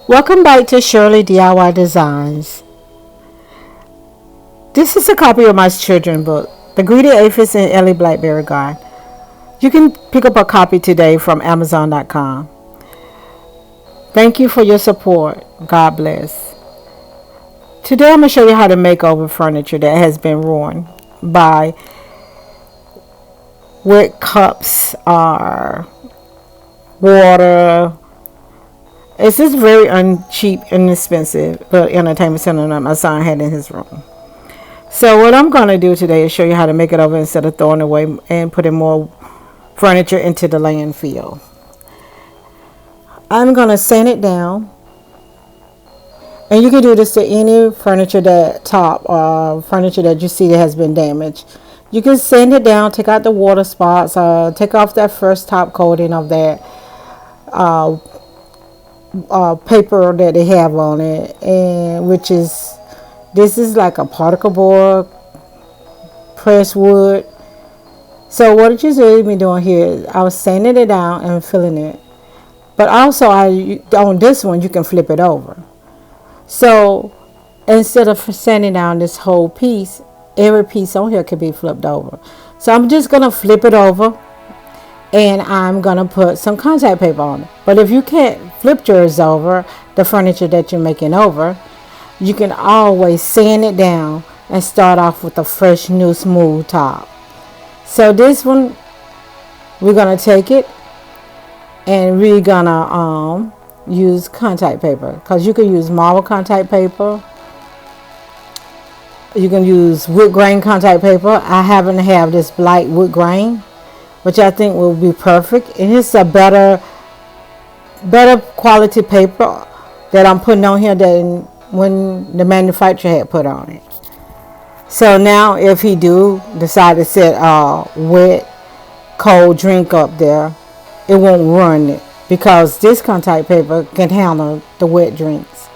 Welcome back to Shirley DIY Designs. This is a copy of my children's book, The Greedy Aphis and Ellie Blackberry Guide. You can pick up a copy today from Amazon.com. Thank you for your support. God bless. Today I'm going to show you how to make over furniture that has been ruined by wet cups or water. It's just very cheap, inexpensive, but entertainment center that my son had in his room. So what I'm going to do today is show you how to make it over instead of throwing it away and putting more furniture into the landfill. I'm going to sand it down. And you can do this to any furniture furniture that you see that has been damaged. You can sand it down, take out the water spots, take off that first top coating of that paper that they have on it, and this is like a particle board, pressed wood. So what you really be doing here is I was sanding it down and filling it, but also on this one you can flip it over. So instead of sanding down this whole piece, every piece on here could be flipped over. So I'm just gonna flip it over, and I'm gonna put some contact paper on it. But if you can't flip yours over, the furniture that you're making over, you can always sand it down and start off with a fresh new smooth top. So this one, we're gonna take it and we're gonna use contact paper, because you can use marble contact paper, you can use wood grain contact paper. I happen to have this light wood grain, which I think will be perfect, and it's a better quality paper that I'm putting on here than when the manufacturer had put on it. So now if he do decide to set a wet cold drink up there, it won't ruin it, because this contact paper can handle the wet drinks.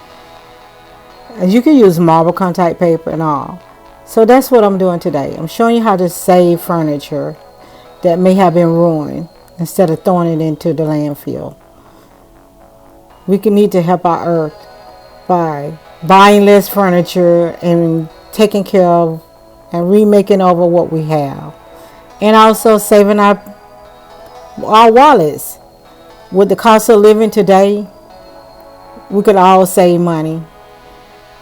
And you can use marble contact paper and all. So that's what I'm doing today. I'm showing you how to save furniture that may have been ruined instead of throwing it into the landfill. We can need to help our earth by buying less furniture and taking care of and remaking over what we have, and also saving our wallets. With the cost of living today, we could all save money.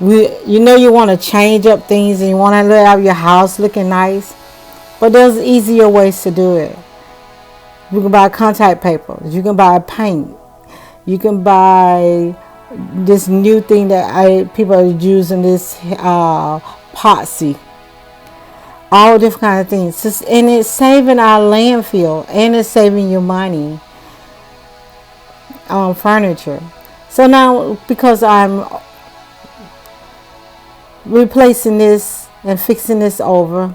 You want to change up things and you want to have your house looking nice, but there's easier ways to do it. You can buy contact paper. You can buy paint. You can buy this new thing that people are using, this epoxy. All different kind of things. And it's saving our landfill, and it's saving you money on furniture. So now, because I'm replacing this and fixing this over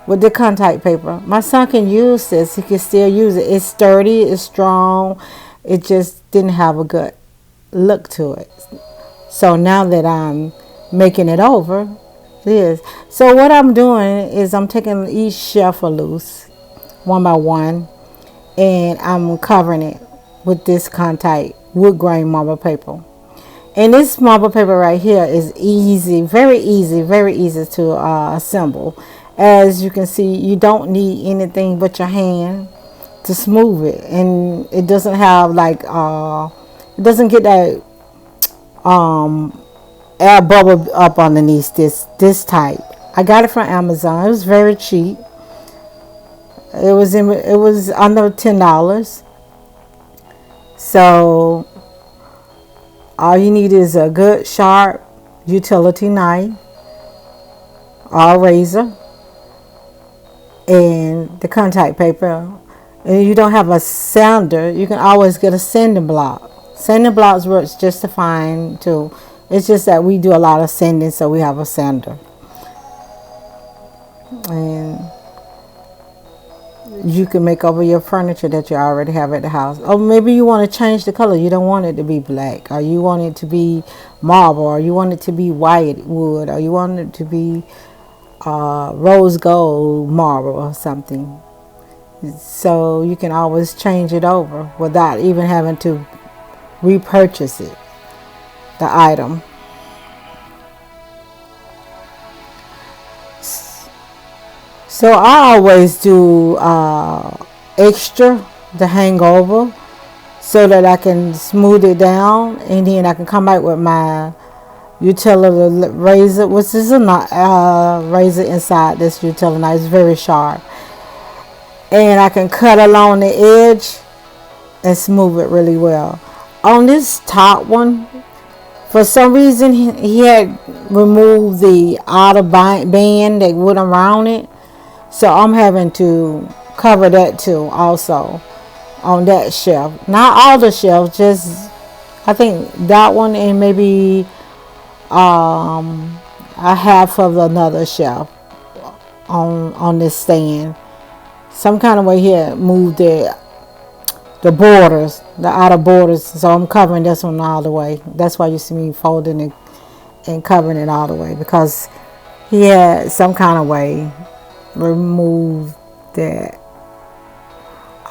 with the contact paper, my son can use this. He can still use it. It's sturdy, it's strong. It just didn't have a good look to it. So now that I'm making it over, it is. So what I'm doing is I'm taking each shelf loose one by one, and I'm covering it with this contact wood grain marble paper. And this marble paper right here is easy, very easy to assemble. As you can see, you don't need anything but your hand to smooth it, and it doesn't have it doesn't get that air bubble up underneath this type. I got it from Amazon. It was very cheap. It was under $10. So all you need is a good sharp utility knife or razor and the contact paper. And if you don't have a sander, you can always get a sanding block. Sanding blocks works just fine too. It's just that we do a lot of sanding, so we have a sander. And you can make over your furniture that you already have at the house. Or maybe you want to change the color. You don't want it to be black, or you want it to be marble, or you want it to be white wood, or you want it to be rose gold marble or something. So you can always change it over without even having to repurchase it. the item. So I always do extra the hangover so that I can smooth it down, and then I can come back with my utility razor, which is a razor inside this utility knife. It's very sharp, and I can cut along the edge and smooth it really well. On this top one, for some reason he had removed the outer band that went around it, so I'm having to cover that too also on that shelf. Not all the shelves, just I think that one and maybe a half of another shelf on this stand. Some kind of way here moved the borders, the outer borders. So I'm covering this one all the way. That's why you see me folding it and covering it all the way, because he had some kind of way removed that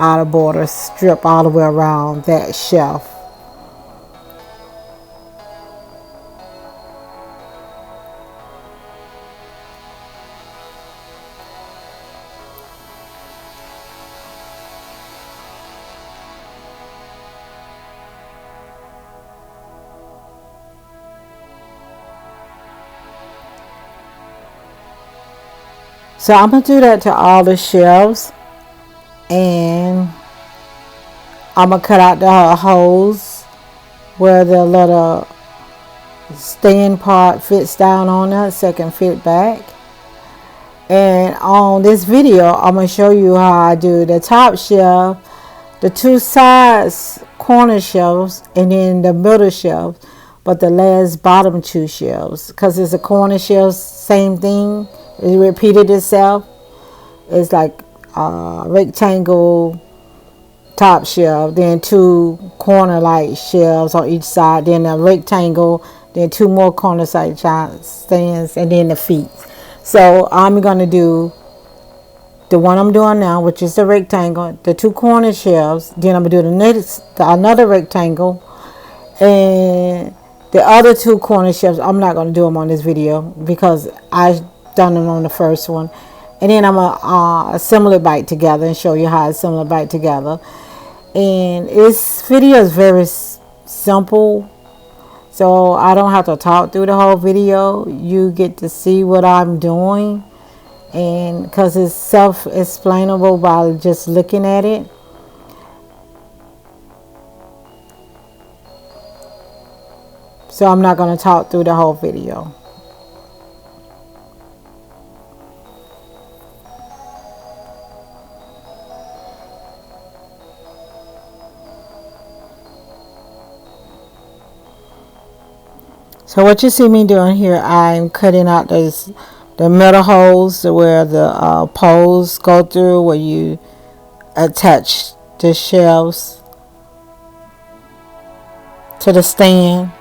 outer border strip all the way around that shelf. So I'm going to do that to all the shelves, and I'm going to cut out the holes where the little stand part fits down on it so it can fit back. And on this video I'm going to show you how I do the top shelf, the two sides corner shelves, and then the middle shelf, but the last bottom two shelves, because it's a corner shelf, same thing, it repeated itself. It's like a rectangle top shelf, then two corner like shelves on each side, then a rectangle, then two more corner side stands, and then the feet. So I'm going to do the one I'm doing now, which is the rectangle, the two corner shelves, then I'm going to do the next, another rectangle, and the other two corner shelves. I'm not going to do them on this video because I've done them on the first one. And then I'm going to assemble it back together and show you how I assemble it back together. And this video is very simple, so I don't have to talk through the whole video. You get to see what I'm doing, and because it's self-explainable by just looking at it. So I'm not going to talk through the whole video. So what you see me doing here, I'm cutting out the metal holes where the poles go through, where you attach the shelves to the stand.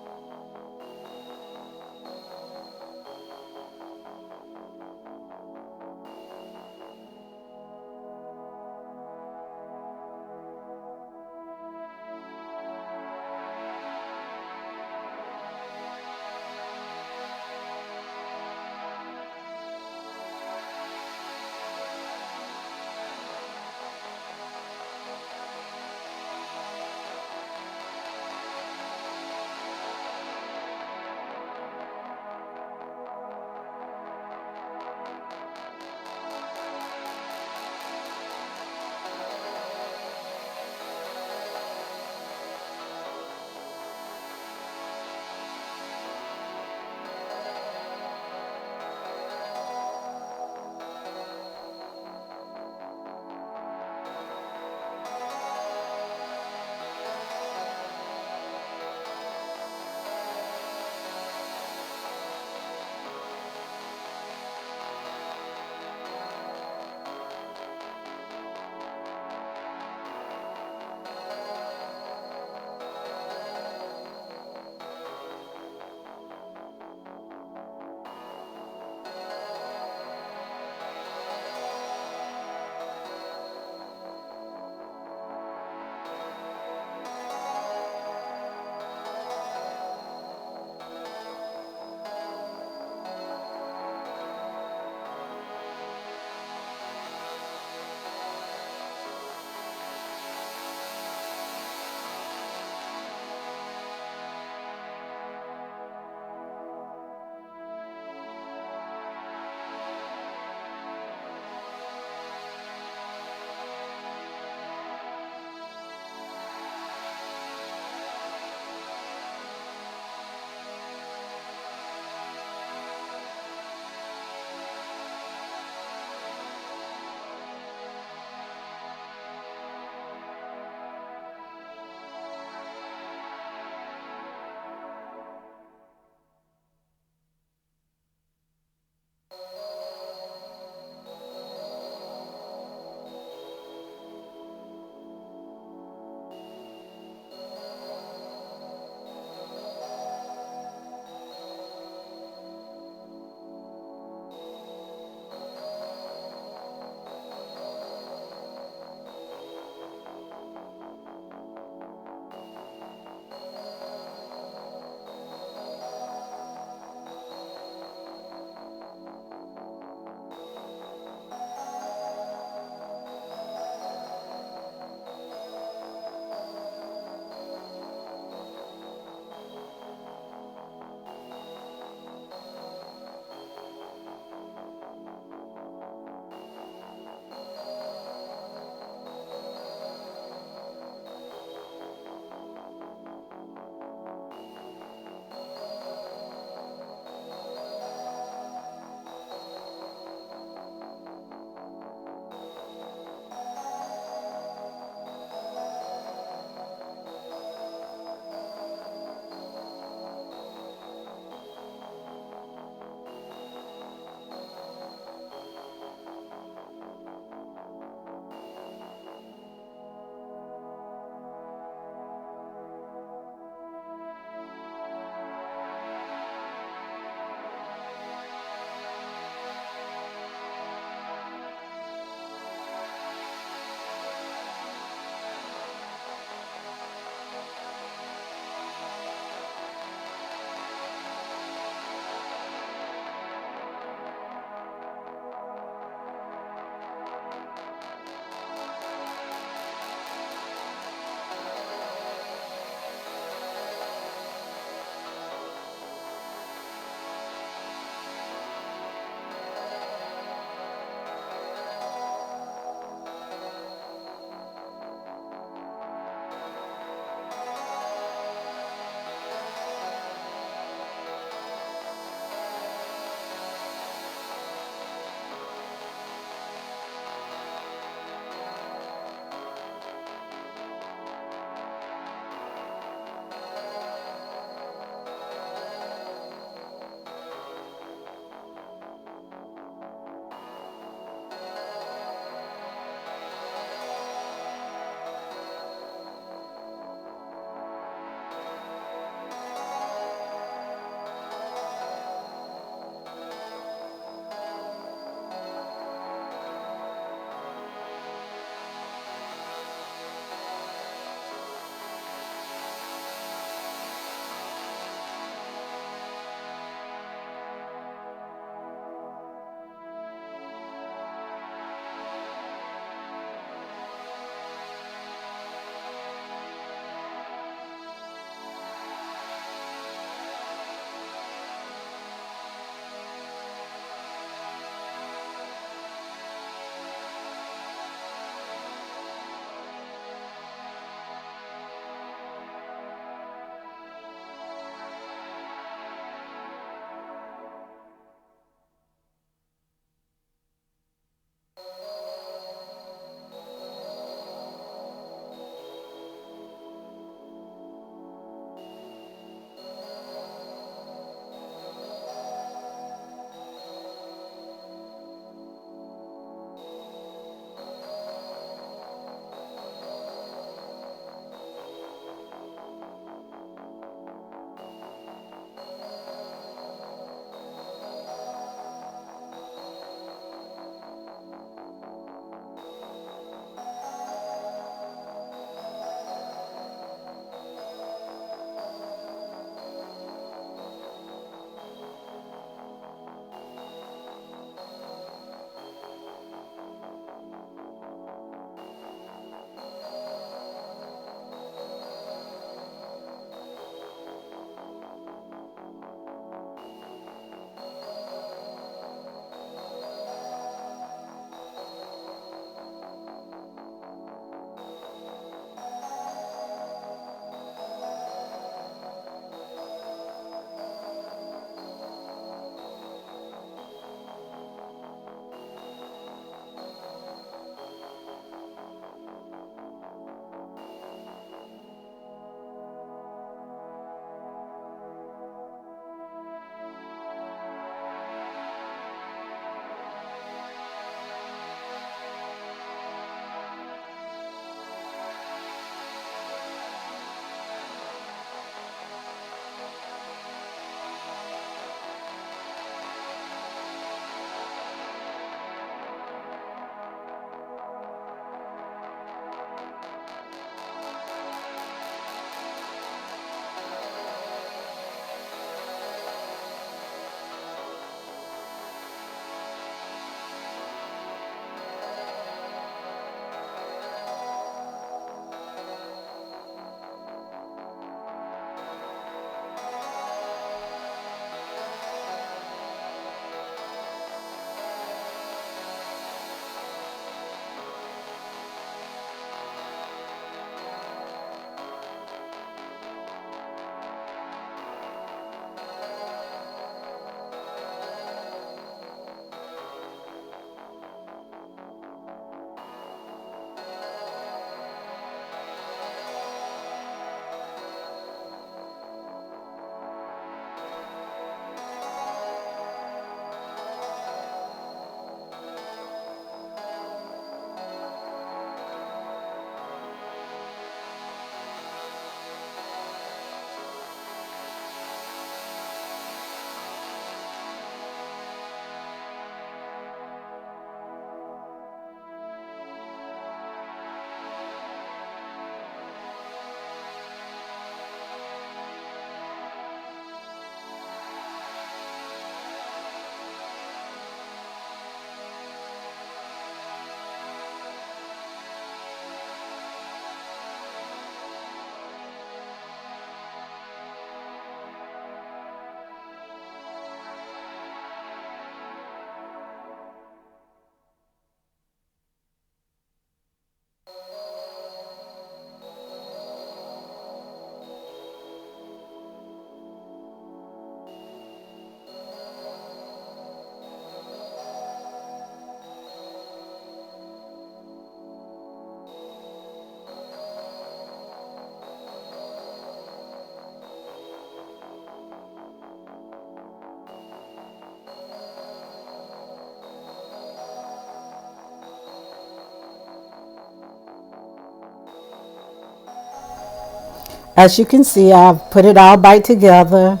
As you can see, I've put it all back together.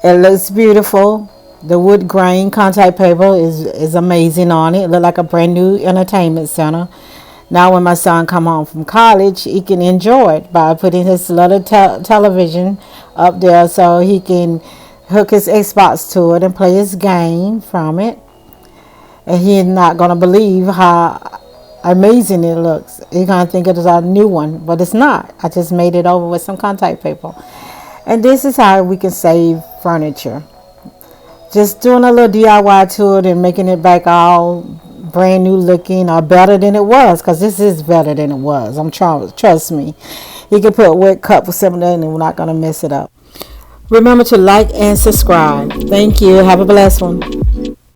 It looks beautiful. The wood grain contact paper is amazing on it. It looks like a brand new entertainment center. Now when my son come home from college, he can enjoy it by putting his little television up there so he can hook his Xbox to it and play his game from it. And he's not going to believe how amazing it looks. He's going to think it is a new one, but it's not. I just made it over with some contact paper. And this is how we can save furniture. Just doing a little DIY to it and making it back all brand new looking or better than it was, because this is better than it was. I'm trying, trust me. You can put a wet cup or something and we're not going to mess it up. Remember to like and subscribe. Thank you. Have a blessed one.